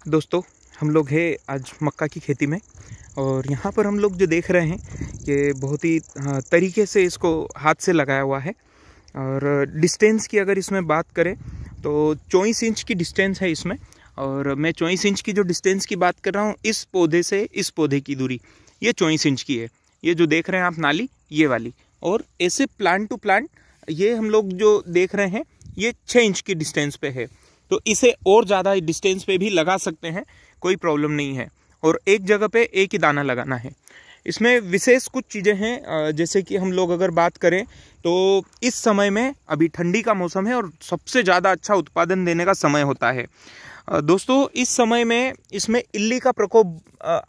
दोस्तों, हम लोग हैं आज मक्का की खेती में। और यहाँ पर हम लोग जो देख रहे हैं कि बहुत ही तरीके से इसको हाथ से लगाया हुआ है। और डिस्टेंस की अगर इसमें बात करें तो 24 इंच की डिस्टेंस है इसमें। और मैं 24 इंच की जो डिस्टेंस की बात कर रहा हूँ, इस पौधे से इस पौधे की दूरी ये 24 इंच की है। ये जो देख रहे हैं आप नाली, ये वाली। और ऐसे प्लांट टू प्लांट ये हम लोग जो देख रहे हैं ये 6 इंच की डिस्टेंस पे है। तो इसे और ज़्यादा डिस्टेंस पे भी लगा सकते हैं, कोई प्रॉब्लम नहीं है। और एक जगह पे एक ही दाना लगाना है। इसमें विशेष कुछ चीज़ें हैं, जैसे कि हम लोग अगर बात करें तो इस समय में अभी ठंडी का मौसम है और सबसे ज़्यादा अच्छा उत्पादन देने का समय होता है। दोस्तों, इस समय में इसमें इल्ली का प्रकोप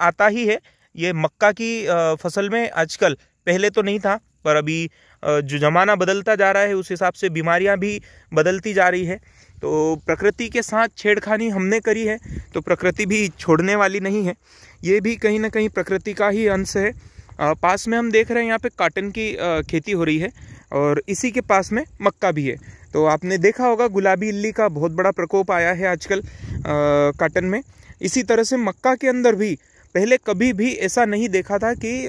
आता ही है। ये मक्का की फसल में आजकल, पहले तो नहीं था, पर अभी जो ज़माना बदलता जा रहा है उस हिसाब से बीमारियां भी बदलती जा रही है। तो प्रकृति के साथ छेड़खानी हमने करी है तो प्रकृति भी छोड़ने वाली नहीं है। ये भी कहीं ना कहीं प्रकृति का ही अंश है। पास में हम देख रहे हैं यहाँ पे कॉटन की खेती हो रही है और इसी के पास में मक्का भी है। तो आपने देखा होगा गुलाबी इल्ली का बहुत बड़ा प्रकोप आया है आजकल कॉटन में। इसी तरह से मक्का के अंदर भी पहले कभी भी ऐसा नहीं देखा था कि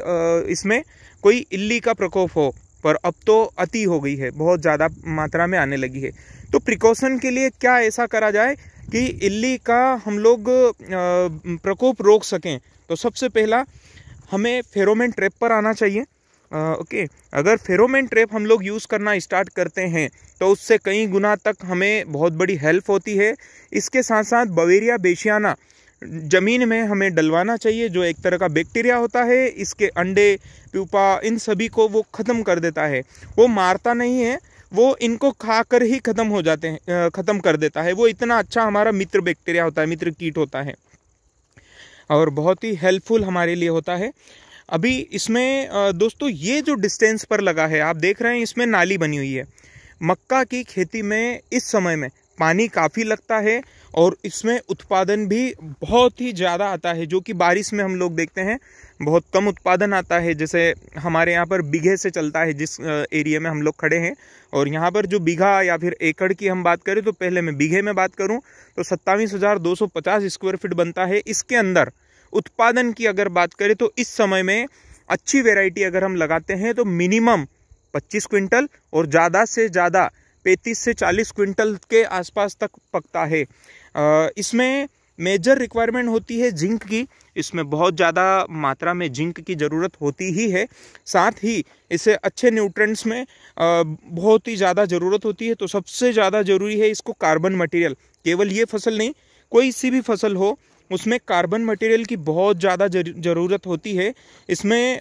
इसमें कोई इल्ली का प्रकोप हो, पर अब तो अति हो गई है, बहुत ज़्यादा मात्रा में आने लगी है। तो प्रिकॉशन के लिए क्या ऐसा करा जाए कि इल्ली का हम लोग प्रकोप रोक सकें? तो सबसे पहला हमें फेरोमोन ट्रैप पर आना चाहिए। ओके, अगर फेरोमोन ट्रैप हम लोग यूज़ करना स्टार्ट करते हैं तो उससे कई गुना तक हमें बहुत बड़ी हेल्प होती है। इसके साथ साथ बवेरिया बेसियाना ज़मीन में हमें डलवाना चाहिए, जो एक तरह का बैक्टीरिया होता है। इसके अंडे, प्यूपा, इन सभी को वो ख़त्म कर देता है। वो मारता नहीं है, वो इनको खाकर ही ख़त्म हो जाते हैं, ख़त्म कर देता है। वो इतना अच्छा हमारा मित्र बैक्टीरिया होता है, मित्र कीट होता है और बहुत ही हेल्पफुल हमारे लिए होता है। अभी इसमें दोस्तों ये जो डिस्टेंस पर लगा है, आप देख रहे हैं इसमें नाली बनी हुई है। मक्का की खेती में इस समय में पानी काफ़ी लगता है और इसमें उत्पादन भी बहुत ही ज़्यादा आता है, जो कि बारिश में हम लोग देखते हैं बहुत कम उत्पादन आता है। जैसे हमारे यहाँ पर बीघे से चलता है जिस एरिया में हम लोग खड़े हैं, और यहाँ पर जो बीघा या फिर एकड़ की हम बात करें तो पहले मैं बीघे में बात करूँ तो 27,250 स्क्वायर फीट बनता है। इसके अंदर उत्पादन की अगर बात करें तो इस समय में अच्छी वेराइटी अगर हम लगाते हैं तो मिनिमम 25 क्विंटल और ज़्यादा से ज़्यादा 35 से 40 क्विंटल के आसपास तक पकता है। इसमें मेजर रिक्वायरमेंट होती है जिंक की। इसमें बहुत ज़्यादा मात्रा में जिंक की ज़रूरत होती ही है। साथ ही इसे अच्छे न्यूट्रेंट्स में बहुत ही ज़्यादा ज़रूरत होती है। तो सबसे ज़्यादा ज़रूरी है इसको कार्बन मटेरियल। केवल ये फसल नहीं, कोई सी भी फसल हो उसमें कार्बन मटेरियल की बहुत ज़्यादा ज़रूरत होती है। इसमें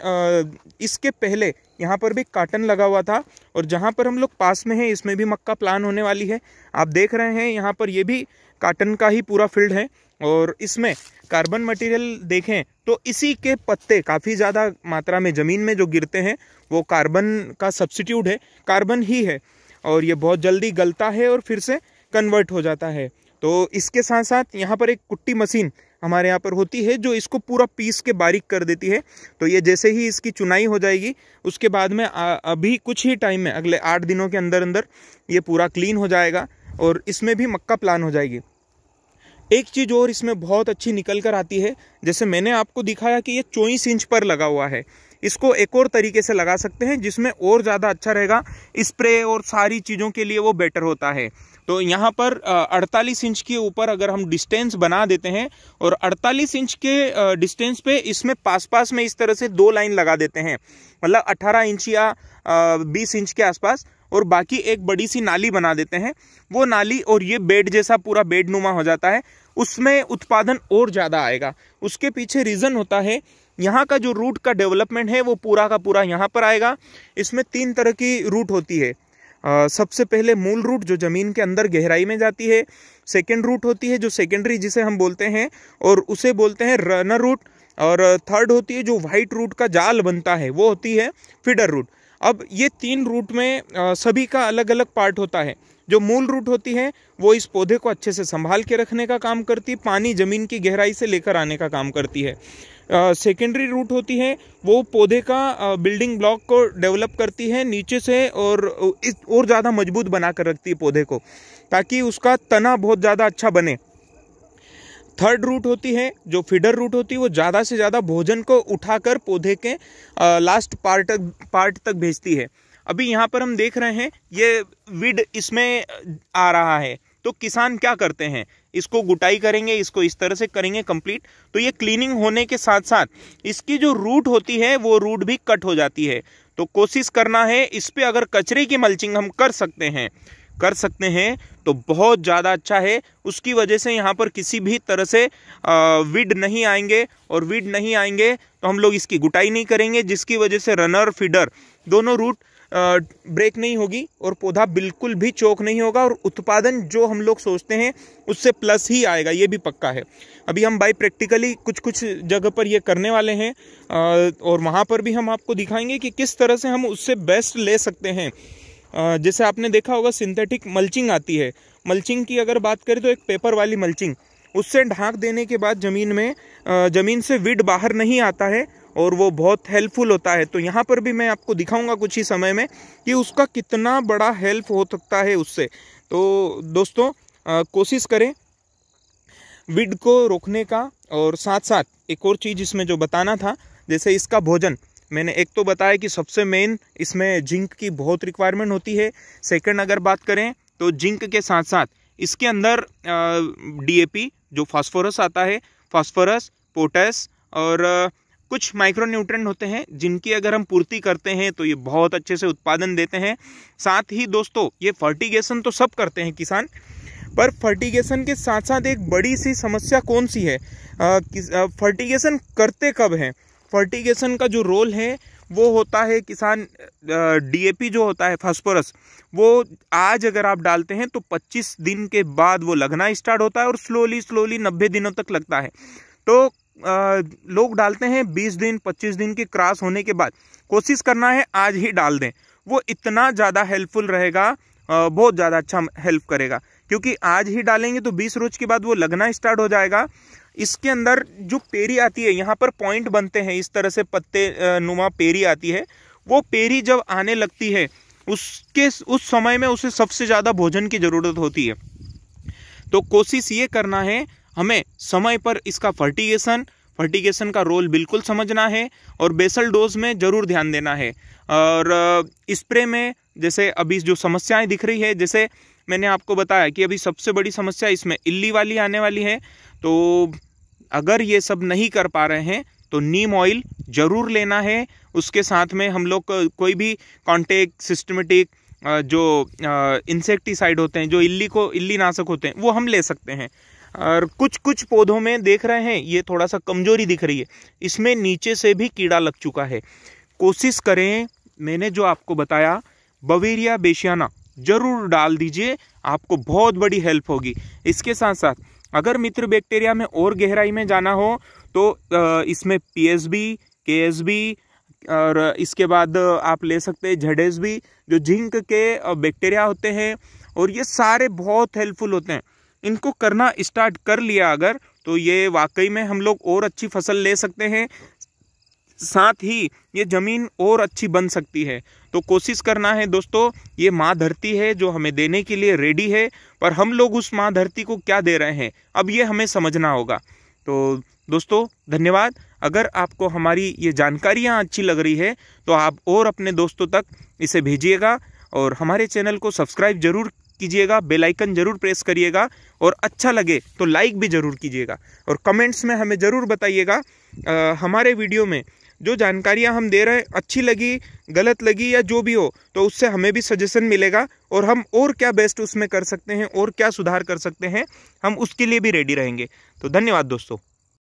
इसके पहले यहाँ पर भी कॉटन लगा हुआ था और जहाँ पर हम लोग पास में हैं इसमें भी मक्का प्लान होने वाली है। आप देख रहे हैं यहाँ पर ये भी कॉटन का ही पूरा फील्ड है और इसमें कार्बन मटेरियल देखें तो इसी के पत्ते काफ़ी ज़्यादा मात्रा में ज़मीन में जो गिरते हैं वो कार्बन का सब्स्टिट्यूट है, कार्बन ही है। और ये बहुत जल्दी गलता है और फिर से कन्वर्ट हो जाता है। तो इसके साथ साथ यहाँ पर एक कुट्टी मशीन हमारे यहाँ पर होती है जो इसको पूरा पीस के बारीक कर देती है। तो ये जैसे ही इसकी चुनाई हो जाएगी उसके बाद में अभी कुछ ही टाइम में, अगले 8 दिनों के अंदर अंदर ये पूरा क्लीन हो जाएगा और इसमें भी मक्का प्लान हो जाएगी। एक चीज़ और इसमें बहुत अच्छी निकल कर आती है, जैसे मैंने आपको दिखाया कि ये 24 इंच पर लगा हुआ है। इसको एक और तरीके से लगा सकते हैं जिसमें और ज़्यादा अच्छा रहेगा, स्प्रे और सारी चीज़ों के लिए वो बेटर होता है। तो यहाँ पर 48 इंच के ऊपर अगर हम डिस्टेंस बना देते हैं और 48 इंच के डिस्टेंस पे इसमें पास में इस तरह से 2 लाइन लगा देते हैं, मतलब 18 इंच या 20 इंच के आसपास, और बाकी एक बड़ी सी नाली बना देते हैं। वो नाली और ये बेड जैसा पूरा बेड नुमा हो जाता है, उसमें उत्पादन और ज़्यादा आएगा। उसके पीछे रीज़न होता है यहाँ का जो रूट का डेवलपमेंट है वो पूरा का पूरा यहाँ पर आएगा। इसमें 3 तरह की रूट होती है। सबसे पहले मूल रूट जो ज़मीन के अंदर गहराई में जाती है। सेकेंड रूट होती है जो सेकेंडरी जिसे हम बोलते हैं और उसे बोलते हैं रनर रूट। और थर्ड होती है जो वाइट रूट का जाल बनता है, वो होती है फीडर रूट। अब ये 3 रूट में सभी का अलग अलग पार्ट होता है। जो मूल रूट होती है वो इस पौधे को अच्छे से संभाल के रखने का काम करती है, पानी ज़मीन की गहराई से लेकर आने का काम करती है। सेकेंडरी रूट होती है वो पौधे का बिल्डिंग ब्लॉक को डेवलप करती है नीचे से और ज़्यादा मजबूत बना कर रखती है पौधे को, ताकि उसका तना बहुत ज़्यादा अच्छा बने। थर्ड रूट होती है, जो फीडर रूट होती है, वो ज़्यादा से ज़्यादा भोजन को उठाकर पौधे के लास्ट पार्ट तक भेजती है। अभी यहाँ पर हम देख रहे हैं ये वीड इसमें आ रहा है, तो किसान क्या करते हैं, इसको गुटाई करेंगे, इसको इस तरह से करेंगे कंप्लीट। तो ये क्लीनिंग होने के साथ साथ इसकी जो रूट होती है वो रूट भी कट हो जाती है। तो कोशिश करना है इस पे, अगर कचरे की मल्चिंग हम कर सकते हैं तो बहुत ज़्यादा अच्छा है। उसकी वजह से यहाँ पर किसी भी तरह से वीड नहीं आएंगे, और वीड नहीं आएंगे तो हम लोग इसकी गुटाई नहीं करेंगे, जिसकी वजह से रनर फीडर दोनों रूट ब्रेक नहीं होगी और पौधा बिल्कुल भी चोक नहीं होगा, और उत्पादन जो हम लोग सोचते हैं उससे प्लस ही आएगा, ये भी पक्का है। अभी हम बाई प्रैक्टिकली कुछ जगह पर ये करने वाले हैं, और वहाँ पर भी हम आपको दिखाएंगे कि किस तरह से हम उससे बेस्ट ले सकते हैं। जैसे आपने देखा होगा सिंथेटिक मल्चिंग आती है, मल्चिंग की अगर बात करें तो एक पेपर वाली मल्चिंग, उससे ढांक देने के बाद ज़मीन से वीड बाहर नहीं आता है और वो बहुत हेल्पफुल होता है। तो यहाँ पर भी मैं आपको दिखाऊंगा कुछ ही समय में कि उसका कितना बड़ा हेल्प हो सकता है उससे। तो दोस्तों कोशिश करें वीड को रोकने का, और साथ साथ एक और चीज़ इसमें जो बताना था, जैसे इसका भोजन मैंने एक तो बताया कि सबसे मेन इसमें जिंक की बहुत रिक्वायरमेंट होती है। सेकंड अगर बात करें तो जिंक के साथ साथ इसके अंदर डीएपी जो फास्फोरस आता है, फास्फोरस, पोटेस और कुछ माइक्रोन्यूट्रेंट होते हैं, जिनकी अगर हम पूर्ति करते हैं तो ये बहुत अच्छे से उत्पादन देते हैं। साथ ही दोस्तों ये फर्टिगेशन तो सब करते हैं किसान, पर फर्टिगेशन के साथ साथ एक बड़ी सी समस्या कौन सी है, फर्टिगेशन करते कब हैं। फर्टिगेशन का जो रोल है वो होता है किसान, डीएपी जो होता है फास्फोरस, वो आज अगर आप डालते हैं तो 25 दिन के बाद वो लगना स्टार्ट होता है, और स्लोली 90 दिनों तक लगता है। तो लोग डालते हैं 20 दिन 25 दिन की क्रॉस होने के बाद। कोशिश करना है आज ही डाल दें, वो इतना ज़्यादा हेल्पफुल रहेगा, बहुत ज़्यादा अच्छा हेल्प करेगा, क्योंकि आज ही डालेंगे तो 20 रोज के बाद वो लगना स्टार्ट हो जाएगा। इसके अंदर जो पेरी आती है, यहाँ पर पॉइंट बनते हैं, इस तरह से पत्ते नुमा पेरी आती है। वो पेरी जब आने लगती है उस समय में उसे सबसे ज़्यादा भोजन की ज़रूरत होती है। तो कोशिश ये करना है हमें समय पर इसका फर्टिगेशन का रोल बिल्कुल समझना है, और बेसल डोज में ज़रूर ध्यान देना है। और स्प्रे में जैसे अभी जो समस्याएं दिख रही है, जैसे मैंने आपको बताया कि अभी सबसे बड़ी समस्या इसमें इल्ली वाली आने वाली है। तो अगर ये सब नहीं कर पा रहे हैं तो नीम ऑयल ज़रूर लेना है। उसके साथ में हम लोग कोई भी कॉन्टेक्ट सिस्टमेटिक जो इंसेक्टिसाइड होते हैं, जो इल्ली नाशक होते हैं, वो हम ले सकते हैं। और कुछ पौधों में देख रहे हैं ये थोड़ा सा कमजोरी दिख रही है, इसमें नीचे से भी कीड़ा लग चुका है। कोशिश करें, मैंने जो आपको बताया बवेरिया बेसियाना जरूर डाल दीजिए, आपको बहुत बड़ी हेल्प होगी। इसके साथ साथ अगर मित्र बैक्टीरिया में और गहराई में जाना हो तो इसमें पीएसबी, केएसबी और इसके बाद आप ले सकते हैं ZSB, जो जिंक के बैक्टीरिया होते हैं, और ये सारे बहुत हेल्पफुल होते हैं। इनको करना स्टार्ट कर लिया अगर, तो ये वाकई में हम लोग और अच्छी फसल ले सकते हैं, साथ ही ये ज़मीन और अच्छी बन सकती है। तो कोशिश करना है दोस्तों, ये माँ धरती है जो हमें देने के लिए रेडी है, पर हम लोग उस माँ धरती को क्या दे रहे हैं, अब ये हमें समझना होगा। तो दोस्तों धन्यवाद। अगर आपको हमारी ये जानकारियाँ अच्छी लग रही है तो आप और अपने दोस्तों तक इसे भेजिएगा, और हमारे चैनल को सब्सक्राइब जरूर कीजिएगा, बेल आइकन जरूर प्रेस करिएगा, और अच्छा लगे तो लाइक भी जरूर कीजिएगा, और कमेंट्स में हमें ज़रूर बताइएगा हमारे वीडियो में जो जानकारियां हम दे रहे हैं अच्छी लगी, गलत लगी या जो भी हो, तो उससे हमें भी सजेशन मिलेगा, और हम और क्या बेस्ट उसमें कर सकते हैं और क्या सुधार कर सकते हैं, हम उसके लिए भी रेडी रहेंगे। तो धन्यवाद दोस्तों।